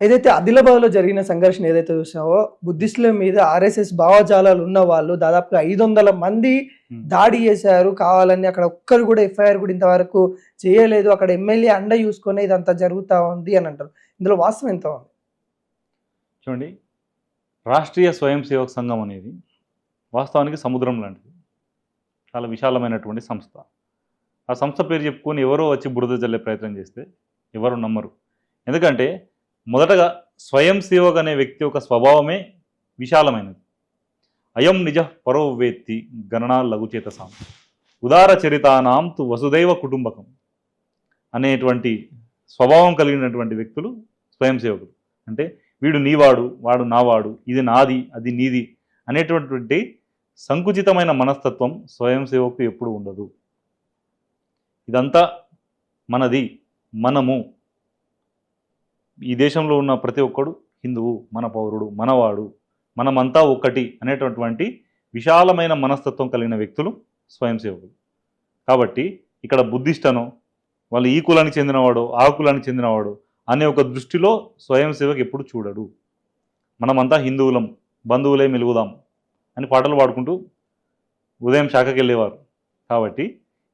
ఏదైతే ఆదిలాబాద్‌లో జరిగిన సంఘర్షణ ఏదైతే చూసావో, బుద్ధిస్టుల మీద ఆర్ఎస్ఎస్ భావజాలాలు ఉన్న వాళ్ళు దాదాపుగా 500 మంది దాడి చేశారు కావాలని. అక్కడ ఒక్కరు కూడా ఎఫ్ఐఆర్ కూడా ఇంతవరకు చేయలేదు. అక్కడ ఎమ్మెల్యే అండ చూసుకొనే ఇదంతా జరుగుతా ఉంది అని అంటారు. ఇందులో వాస్తవం ఎంత ఉంది? చూడండి, రాష్ట్రీయ స్వయం సేవక్ సంఘం అనేది వాస్తవానికి సముద్రం లాంటిది. చాలా విశాలమైనటువంటి సంస్థ. ఆ సంస్థ పేరు చెప్పుకొని ఎవరో వచ్చి బురద జల్లే ప్రయత్నం చేస్తే ఎవరు నమ్మరు. ఎందుకంటే మొదటగా స్వయం సేవక్ అనే వ్యక్తి యొక్క స్వభావమే విశాలమైనది. అయం నిజ పరో వేత్తి గణనా లఘుచేతసాం ఉదార చరితానాం తు వసుదైవ కుటుంబకం అనేటువంటి స్వభావం కలిగినటువంటి వ్యక్తులు స్వయం సేవకులు. అంటే వీడు నీవాడు, వాడు నావాడు, ఇది నాది, అది నీది అనేటువంటి సంకుచితమైన మనస్తత్వం స్వయం సేవకు ఎప్పుడు ఉండదు. ఇదంతా మనది, మనము, ఈ దేశంలో ఉన్న ప్రతి ఒక్కడు హిందువు, మన పౌరుడు, మనవాడు, మనమంతా ఒక్కటి అనేటటువంటి విశాలమైన మనస్తత్వం కలిగిన వ్యక్తులు స్వయం సేవకులు. కాబట్టి ఇక్కడ బుద్ధిస్టనో వాళ్ళు ఈ కులానికి చెందినవాడు, ఆ కులానికి చెందినవాడు అనే ఒక దృష్టిలో స్వయం సేవకు ఎప్పుడు చూడడు. మనమంతా హిందువులం, బంధువులే మెలుగుదాం అని పాటలు పాడుకుంటూ ఉదయం శాఖకి వెళ్ళేవారు. కాబట్టి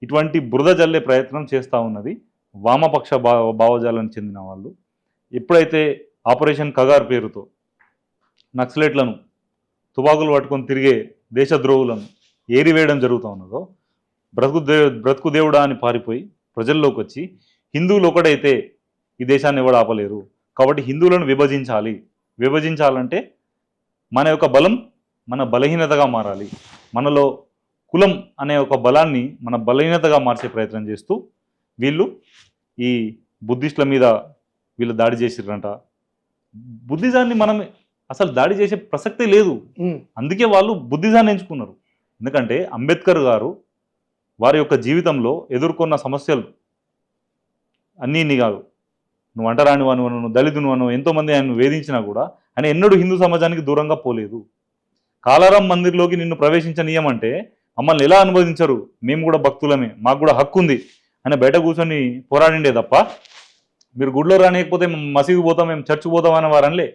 ఇటువంటి బురద జల్లే ప్రయత్నం చేస్తూ ఉన్నది వామపక్ష భావజాలను చెందిన వాళ్ళు. ఎప్పుడైతే ఆపరేషన్ కగార్ పేరుతో నక్సలైట్లను తుపాకులు పట్టుకొని తిరిగే దేశద్రోహులను ఏరివేయడం జరుగుతూ ఉన్నదో, బ్రతుకు దేవుడా అని పారిపోయి ప్రజల్లోకి వచ్చి హిందువులు ఒకటైతే ఈ దేశాన్ని ఎవడు ఆపలేరు, కాబట్టి హిందువులను విభజించాలంటే మన యొక్క బలం మన బలహీనతగా మారాలి, మనలో కులం అనే ఒక బలాన్ని మన బలహీనతగా మార్చే ప్రయత్నం చేస్తూ వీళ్ళు ఈ బుద్ధిస్టుల మీద వీళ్ళు దాడి చేసిర్రంట. బుద్ధిజాన్ని మనం అసలు దాడి చేసే ప్రసక్తే లేదు. అందుకే వాళ్ళు బుద్ధిజాన్ని ఎంచుకున్నారు. ఎందుకంటే అంబేద్కర్ గారు వారి యొక్క జీవితంలో ఎదుర్కొన్న సమస్యలు అన్నీ ఇన్ని కాదు. నువ్వు అంటరాని వాను, నువ్వు దళితును అను, ఎంతోమంది ఆయన వేధించినా కూడా ఆయన ఎన్నడూ హిందూ సమాజానికి దూరంగా పోలేదు. కాలారాం మందిర్లోకి నిన్ను ప్రవేశించనీయమంటే మమ్మల్ని ఎలా అనుమతించరు, మేము కూడా భక్తులమే, మాకు కూడా హక్కు ఉంది అని బయట కూర్చొని పోరాడిండే తప్ప, మీరు గుడిలో రానియకపోతే మసీదు పోతాం, మేము చర్చ్ పోతాం అనే వారనిలే.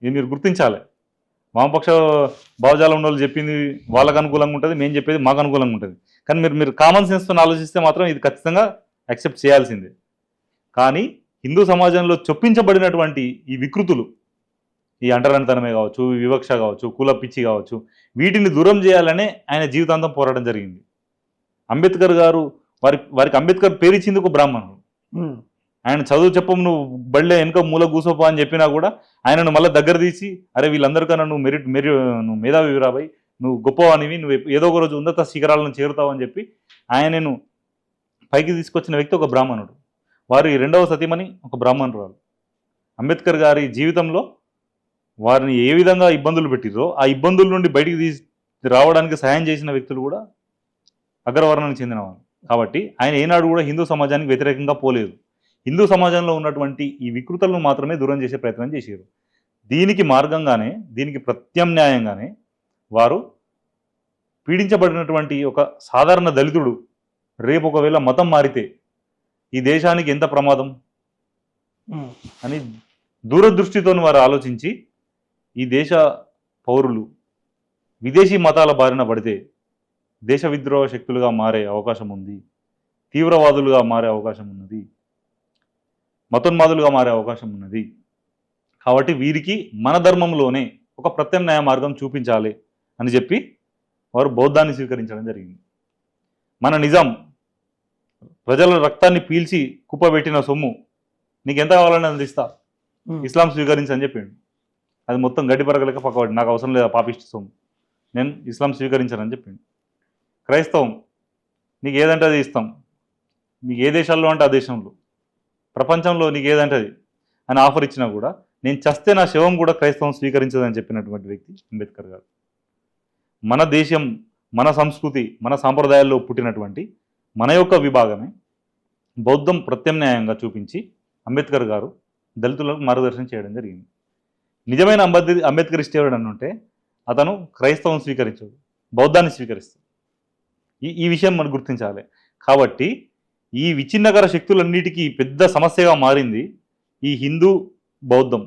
ఇది మీరు గుర్తించాలి. వామపక్ష భావజాలం వాళ్ళు చెప్పింది వాళ్ళకు అనుకూలంగా ఉంటుంది, మేము చెప్పేది మాకు అనుకూలంగా ఉంటుంది. కానీ మీరు కామన్ సెన్స్తో ఆలోచిస్తే మాత్రం ఇది ఖచ్చితంగా యాక్సెప్ట్ చేయాల్సిందే. కానీ హిందూ సమాజంలో చొప్పించబడినటువంటి ఈ వికృతులు, ఈ అంటరానితనమే కావచ్చు, వివక్ష కావచ్చు, కుల పిచ్చి కావచ్చు, వీటిని దూరం చేయాలనే ఆయన జీవితాంతం పోరాటం జరిగింది. అంబేద్కర్ గారు వారికి అంబేద్కర్ పేరిచ్చింది ఒక బ్రాహ్మణుడు. ఆయన చదువు చెప్పం, నువ్వు బళ్ళే వెనుక మూల కూసోపా అని చెప్పినా కూడా ఆయనను మళ్ళీ దగ్గర తీసి, అరే వీళ్ళందరికన్నా నువ్వు మేధావి రాబాయి, నువ్వు గొప్పవానివి, నువ్వు ఏదో ఒక రోజు ఉన్నత శిఖరాలను చేరుతావు అని చెప్పి ఆయనను పైకి తీసుకొచ్చిన వ్యక్తి ఒక బ్రాహ్మణుడు. వారి రెండవ సతీమణి ఒక బ్రాహ్మణురాలు. అంబేద్కర్ గారి జీవితంలో వారిని ఏ విధంగా ఇబ్బందులు పెట్టిరో ఆ ఇబ్బందుల నుండి బయటికి రావడానికి సహాయం చేసిన వ్యక్తులు కూడా అగ్రవర్ణానికి చెందినవారు. కాబట్టి ఆయన ఏనాడు కూడా హిందూ సమాజానికి వ్యతిరేకంగా పోలేదు. హిందూ సమాజంలో ఉన్నటువంటి ఈ వికృతులను మాత్రమే దూరం చేసే ప్రయత్నం చేశారు. దీనికి మార్గంగానే, దీనికి ప్రత్యామ్నాయంగానే వారు పీడించబడినటువంటి ఒక సాధారణ దళితుడు రేపు ఒకవేళ మతం మారితే ఈ దేశానికి ఎంత ప్రమాదం అని దూరదృష్టితో వారు ఆలోచించి, ఈ దేశ పౌరులు విదేశీ మతాల బారిన పడితే దేశ విద్రోహ శక్తులుగా మారే అవకాశం ఉంది, తీవ్రవాదులుగా మారే అవకాశం ఉన్నది, మతోన్మాదులుగా మారే అవకాశం ఉన్నది. కాబట్టి వీరికి మన ధర్మంలోనే ఒక ప్రత్యామ్నాయ మార్గం చూపించాలి అని చెప్పి వారు బౌద్ధాన్ని స్వీకరించడం జరిగింది. మన నిజాం ప్రజల రక్తాన్ని పీల్చి కుప్పబెట్టిన సొమ్ము నీకెంత కావాలని అందిస్తా, ఇస్లాం స్వీకరించని చెప్పిండు. అది మొత్తం గడ్డి పరగలేక పక్కబడి, నాకు అవసరం లేదా పాపిష్టి సొమ్ము, నేను ఇస్లాం స్వీకరించానని చెప్పిండు. క్రైస్తవం నీకు ఏదంటే అది ఇస్తాం, మీకు ఏ దేశాల్లో అంటే ఆ దేశంలో, ప్రపంచంలో నీకు ఏదంటే అది అని ఆఫర్ ఇచ్చినా కూడా నేను చస్తే నా శవం కూడా క్రైస్తవం స్వీకరించదని చెప్పినటువంటి వ్యక్తి అంబేద్కర్ గారు. మన దేశం, మన సంస్కృతి, మన సాంప్రదాయాల్లో పుట్టినటువంటి మన యొక్క విభాగమే బౌద్ధం ప్రత్యామ్నాయంగా చూపించి అంబేద్కర్ గారు దళితులకు మార్గదర్శనం చేయడం జరిగింది. నిజమైన అంబేద్కరిస్ట్ ఎవడు అంటే అతను క్రైస్తవం స్వీకరించడు, బౌద్ధాన్ని స్వీకరిస్తాడు. ఈ విషయం మనం గుర్తించాలి. కాబట్టి ఈ విచ్ఛిన్నకర శక్తులన్నిటికీ పెద్ద సమస్యగా మారింది ఈ హిందూ బౌద్ధం.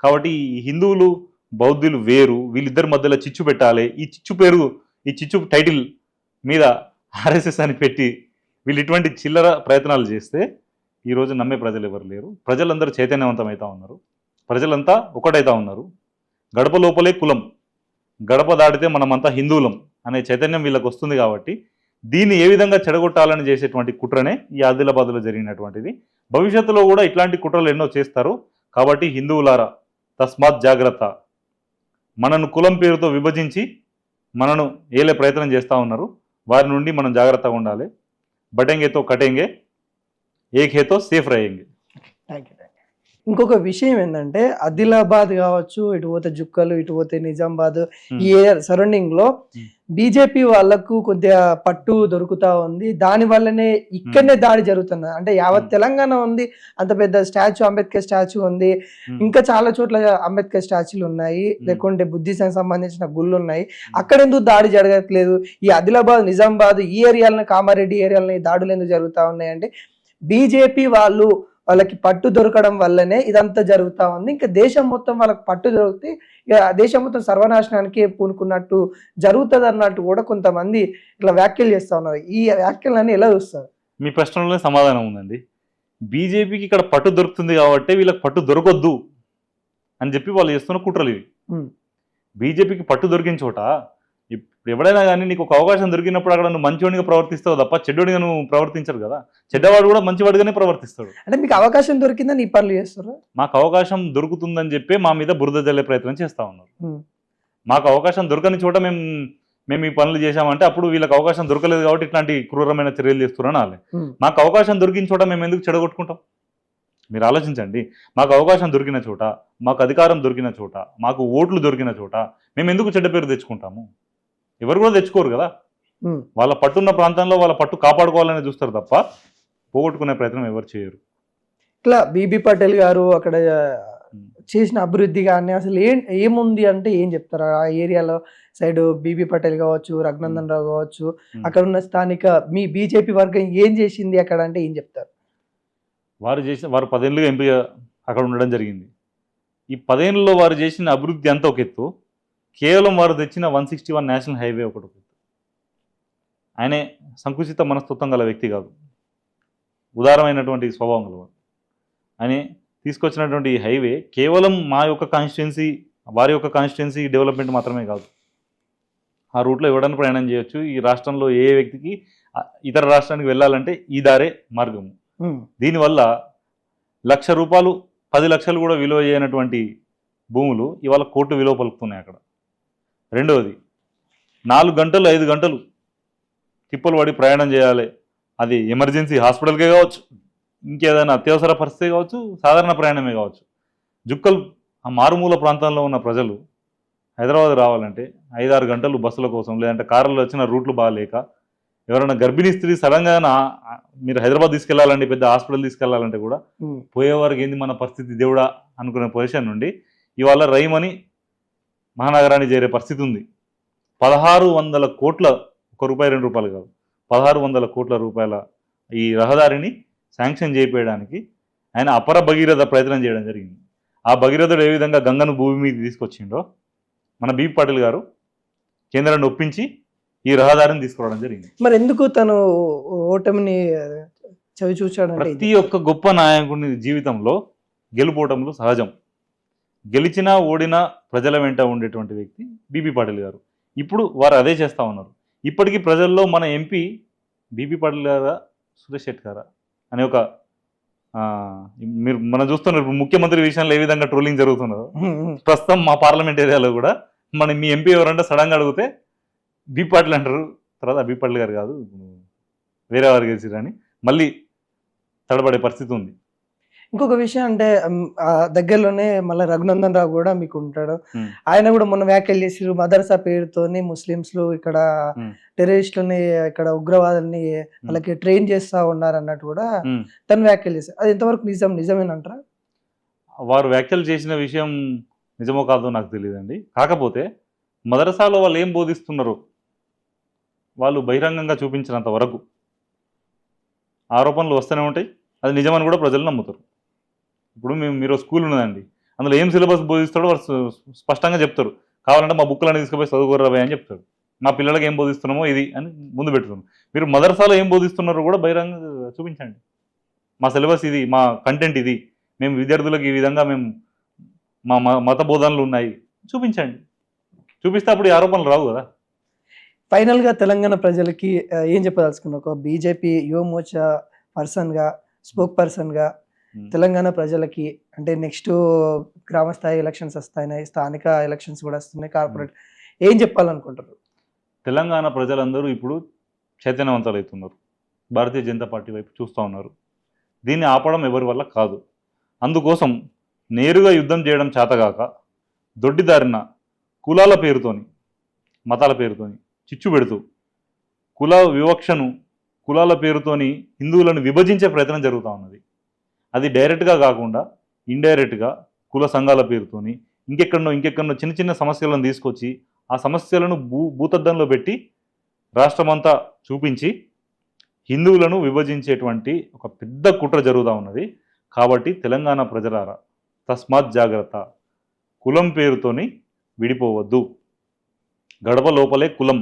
కాబట్టి ఈ హిందువులు బౌద్ధులు వేరు, వీళ్ళిద్దరి మధ్యలో చిచ్చు పెట్టాలి, ఈ చిచ్చు టైటిల్ మీద ఆర్ఎస్ఎస్ అని పెట్టి వీళ్ళు ఇటువంటి చిల్లర ప్రయత్నాలు చేస్తే ఈరోజు నమ్మే ప్రజలు ఎవరు లేరు. ప్రజలందరూ చైతన్యవంతమవుతా ఉన్నారు, ప్రజలంతా ఒకటైతా ఉన్నారు. గడప లోపలే కులం, గడప దాటితే మనమంతా హిందువులం అనే చైతన్యం వీళ్ళకి వస్తుంది. కాబట్టి దీన్ని ఏ విధంగా చెడగొట్టాలని చేసేటువంటి కుట్రనే ఈ ఆదిలాబాద్లో జరిగినటువంటిది. భవిష్యత్తులో కూడా ఇట్లాంటి కుట్రలు ఎన్నో చేస్తారు. కాబట్టి హిందువులారా తస్మాత్ జాగ్రత్త. మనను కులం పేరుతో విభజించి మనను ఏలే ప్రయత్నం చేస్తూ ఉన్నారు, వారి నుండి మనం జాగ్రత్తగా ఉండాలి. బటెంగేతో కటెంగే, ఏక్ హేతో సేఫ్ రహేంగే. Thank you. ఇంకొక విషయం ఏంటంటే ఆదిలాబాద్ కావచ్చు, ఇటు పోతే జుక్కలు, ఇటు పోతే నిజామాబాద్, ఈ సరౌండింగ్ లో బీజేపీ వాళ్ళకు కొద్దిగా పట్టు దొరుకుతా ఉంది. దాని వల్లనే ఇక్కడనే దాడి జరుగుతున్నది. అంటే యావత్ తెలంగాణ ఉంది, అంత పెద్ద స్టాచ్యూ, అంబేద్కర్ స్టాచ్యూ ఉంది, ఇంకా చాలా చోట్ల అంబేద్కర్ స్టాచ్యూలు ఉన్నాయి, లేకుంటే బుద్ధిజానికి సంబంధించిన గుళ్ళు ఉన్నాయి. అక్కడ ఎందుకు దాడి జరగట్లేదు? ఈ ఆదిలాబాద్, నిజామాబాద్ ఈ ఏరియాలను, కామారెడ్డి ఏరియాలని దాడులు ఎందుకు జరుగుతూ ఉన్నాయంటే బీజేపీ వాళ్ళకి పట్టు దొరకడం వల్లనే ఇదంతా జరుగుతూ ఉంది. ఇంకా దేశం మొత్తం వాళ్ళకి పట్టు దొరికితే ఇక దేశం మొత్తం సర్వనాశనానికి పూనుకున్నట్టు జరుగుతుంది అన్నట్టు కూడా కొంతమంది ఇట్లా వ్యాఖ్యలు చేస్తూ ఉన్నారు. ఈ వ్యాఖ్యలన్నీ ఎలా చూస్తారు? మీ ప్రశ్నలోనే సమాధానం ఉందండి. బీజేపీకి ఇక్కడ పట్టు దొరుకుతుంది కాబట్టి వీళ్ళకి పట్టు దొరకొద్దు అని చెప్పి వాళ్ళు చేస్తున్న కుట్రలు ఇవి. బీజేపీకి పట్టు దొరికిన చోట ఇప్పుడు ఎవడైనా కానీ నీకు ఒక అవకాశం దొరికినప్పుడు అక్కడ నువ్వు మంచివాడిగా ప్రవర్తిస్తావు తప్ప చెడ్డోడిగా నువ్వు ప్రవర్తించరు కదా. చెడ్డవాడు కూడా మంచివాడిగానే ప్రవర్తిస్తాడు. అంటే మీకు అవకాశం దొరికిందని ఈ పనులు చేస్తారు? మాకు అవకాశం దొరుకుతుందని చెప్పి మా మీద బురద జల్లే ప్రయత్నం చేస్తూ ఉన్నారు. మాకు అవకాశం దొరకని చోట మేము ఈ పనులు చేశామంటే అప్పుడు వీళ్ళకి అవకాశం దొరకలేదు కాబట్టి ఇట్లాంటి క్రూరమైన చర్యలు చేస్తున్నారని అనాలి. మాకు అవకాశం దొరికిన చోట మేము ఎందుకు చెడగొట్టుకుంటాం? మీరు ఆలోచించండి. మాకు అవకాశం దొరికిన చోట, మాకు అధికారం దొరికిన చోట, మాకు ఓట్లు దొరికిన చోట మేము ఎందుకు చెడ్డ పేరు తెచ్చుకుంటాము? ఎవరు కూడా తెచ్చుకోరు కదా. వాళ్ళ పట్టున్న ప్రాంతంలో వాళ్ళ పట్టు కాపాడుకోవాలని చూస్తారు తప్ప పోగొట్టుకునే ప్రయత్నం ఎవరు చేయరు. ఇట్లా బీబీ పటేల్ గారు అక్కడ చేసిన అభివృద్ధి కానీ అసలు ఏముంది అంటే ఏం చెప్తారు? ఆ ఏరియాలో సైడ్ బీబీ పటేల్ కావచ్చు, రఘునందన్ రావు కావచ్చు, అక్కడ ఉన్న స్థానిక మీ బీజేపీ వర్గం ఏం చేసింది అక్కడ అంటే ఏం చెప్తారు? వారు 10 ఏళ్ళుగా ఎంపీగా అక్కడ ఉండడం జరిగింది. ఈ 10 ఏళ్ళలో వారు చేసిన అభివృద్ధి అంతా ఒక ఎత్తు, కేవలం వారు తెచ్చిన 161 నేషనల్ హైవే ఒకటి. ఆయనే సంకుచిత మనస్తత్వం గల వ్యక్తి కాదు, ఉదారమైనటువంటి స్వభావం గలవారు. ఆయన తీసుకొచ్చినటువంటి ఈ హైవే కేవలం మా యొక్క కాన్స్టిట్యున్సీ, వారి యొక్క కాన్స్టిట్యున్సీ డెవలప్మెంట్ మాత్రమే కాదు. ఆ రూట్లో ఎవడైనా ప్రయాణం చేయొచ్చు. ఈ రాష్ట్రంలో ఏ వ్యక్తికి ఇతర రాష్ట్రానికి వెళ్ళాలంటే ఈ దారే మార్గము. దీనివల్ల ₹1,00,000, 10 లక్షలు కూడా విలువ చేయనటువంటి భూములు ఇవాళ కోర్టు విలువ పలుకుతున్నాయి అక్కడ. రెండవది, 4 గంటలు 5 గంటలు తిప్పలు పడి ప్రయాణం చేయాలి. అది ఎమర్జెన్సీ హాస్పిటల్కే కావచ్చు, ఇంకేదైనా అత్యవసర పరిస్థితి కావచ్చు, సాధారణ ప్రయాణమే కావచ్చు. జుక్కల్ ఆ మారుమూల ప్రాంతంలో ఉన్న ప్రజలు హైదరాబాద్ రావాలంటే 5-6 గంటలు బస్సుల కోసం, లేదంటే కార్లలో వచ్చిన రూట్లు బాగాలేక, ఎవరైనా గర్భిణీ స్త్రీ సడన్గా మీరు హైదరాబాద్ తీసుకెళ్లాలంటే, పెద్ద హాస్పిటల్ తీసుకెళ్లాలంటే కూడా పోయేవారికి ఏంది మన పరిస్థితి దేవుడా అనుకునే పొజిషన్ నుండి ఇవాళ రైమని మహానగరాన్ని చేరే పరిస్థితి ఉంది. 1,600 కోట్ల, ₹1, ₹2 కాదు, 1,600 కోట్ల రూపాయల ఈ రహదారిని శాంక్షన్ చేయించడానికి ఆయన అపర భగీరథ ప్రయత్నం చేయడం జరిగింది. ఆ భగీరథుడు ఏ విధంగా గంగను భూమి మీద తీసుకొచ్చిండో మన బీబీ పాటిల్ గారు కేంద్రాన్ని ఒప్పించి ఈ రహదారిని తీసుకురావడం జరిగింది. మరి ఎందుకు తను ఓటమిని చవి చూచాడు? ప్రతి ఒక్క గొప్ప నాయకుని జీవితంలో గెలుపోవటంలో సహజం. గెలిచినా ఓడినా ప్రజల వెంట ఉండేటువంటి వ్యక్తి బీబీ పాటిల్ గారు. ఇప్పుడు వారు అదే చేస్తూ ఉన్నారు. ఇప్పటికీ ప్రజల్లో మన ఎంపీ బీబీ పాటిల్ గారా, సురేష్ శెట్గారా అనే ఒక మనం చూస్తున్నారు ముఖ్యమంత్రి విషయంలో ఏ విధంగా ట్రోలింగ్ జరుగుతున్నదో. ప్రస్తుతం మా పార్లమెంట్ ఏరియాలో కూడా మీ ఎంపీ ఎవరంటే సడన్గా అడిగితే బీబీ పాటిల్ అంటారు, తర్వాత బీబీ పాటిల్ గారు కాదు వేరే వారు గెలిచిరని మళ్ళీ తడబడే పరిస్థితి ఉంది. ఇంకొక విషయం అంటే దగ్గరలోనే మళ్ళీ రఘునందన్ రావు కూడా మీకు ఉంటాడు. ఆయన కూడా మొన్న వ్యాఖ్యలు చేసిరు, మదర్సా పేరుతోని ముస్లింస్లు ఇక్కడ టెర్రరిస్టులని, ఇక్కడ ఉగ్రవాదుల్ని వాళ్ళకి ట్రైన్ చేస్తా ఉన్నారు అన్నట్టు కూడా తను వ్యాఖ్యలు చేశారు. అది ఎంతవరకు నిజమేనంటారా? వారు వ్యాఖ్యలు చేసిన విషయం నిజమో కాదో నాకు తెలియదండి. కాకపోతే మదరసాలో వాళ్ళు ఏం బోధిస్తున్నారో వాళ్ళు బహిరంగంగా చూపించినంత వరకు ఆరోపణలు వస్తూనే ఉంటాయి. అది నిజమని కూడా ప్రజలు నమ్ముతారు. ఇప్పుడు మీరు స్కూల్ ఉన్నదండి, అందులో ఏం సిలబస్ బోధిస్తాడో వాళ్ళు స్పష్టంగా చెప్తారు. కావాలంటే మా బుక్లను తీసుకుపోయి చదువుకోరాబే అని చెప్తారు. మా పిల్లలకి ఏం బోధిస్తున్నామో ఇది అని ముందు పెట్టుతున్నాం. మీరు మదర్సాలో ఏం బోధిస్తున్నారో కూడా బహిరంగ చూపించండి. మా సిలబస్ ఇది, మా కంటెంట్ ఇది, మేము విద్యార్థులకు ఈ విధంగా మేము మా మత బోధనలు ఉన్నాయి చూపించండి. చూపిస్తే అప్పుడు ఈ ఆరోపణలు రావు కదా. ఫైనల్ గా తెలంగాణ ప్రజలకి ఏం చెప్పదలుచుకున్నా, ఒక బీజేపీ యువ మోర్చా పర్సన్ గా, స్పోక్ పర్సన్ గా తెలంగాణ ప్రజలకి, అంటే నెక్స్ట్ గ్రామ స్థాయి ఎలక్షన్స్ వస్తాయి, స్థానిక ఎలక్షన్స్ కూడా వస్తున్నాయి, కార్పొరేట్, ఏం చెప్పాలనుకుంటారు? తెలంగాణ ప్రజలందరూ ఇప్పుడు చైతన్యవంతులు అవుతున్నారు, భారతీయ జనతా పార్టీ వైపు చూస్తూ ఉన్నారు. దీన్ని ఆపడం ఎవరి వల్ల కాదు. అందుకోసం నేరుగా యుద్ధం చేయడం చేతగాక దొడ్డిదారిన కులాల పేరుతోని, మతాల పేరుతోని చిచ్చు పెడుతూ, కుల వివక్షను కులాల పేరుతోని హిందువులను విభజించే ప్రయత్నం జరుగుతూ ఉన్నది. అది డైరెక్ట్గా కాకుండా ఇండైరెక్ట్గా కుల సంఘాల పేరుతోని ఇంకెక్కడనో చిన్న చిన్న సమస్యలను తీసుకొచ్చి ఆ సమస్యలను భూతద్దంలో పెట్టి రాష్ట్రమంతా చూపించి హిందువులను విభజించేటువంటి ఒక పెద్ద కుట్ర జరుగుతూ ఉన్నది. కాబట్టి తెలంగాణ ప్రజలారా తస్మాత్ జాగ్రత్త, కులం పేరుతోని విడిపోవద్దు. గడప లోపలే కులం,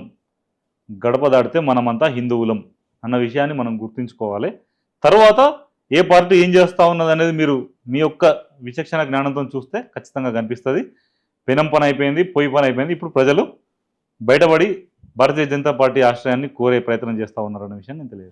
గడప దాటితే మనమంతా హిందువులం అన్న విషయాన్ని మనం గుర్తుంచుకోవాలి. తర్వాత ఏ పార్టీ ఏం చేస్తూ ఉన్నది అనేది మీరు మీ యొక్క విచక్షణ జ్ఞానంతో చూస్తే ఖచ్చితంగా కనిపిస్తుంది. పెనం పని అయిపోయింది, పొయ్యి పని అయిపోయింది. ఇప్పుడు ప్రజలు బయటపడి భారతీయ జనతా పార్టీ ఆశ్రయాన్ని కోరే ప్రయత్నం చేస్తూ ఉన్నారన్న విషయం నేను తెలియదు.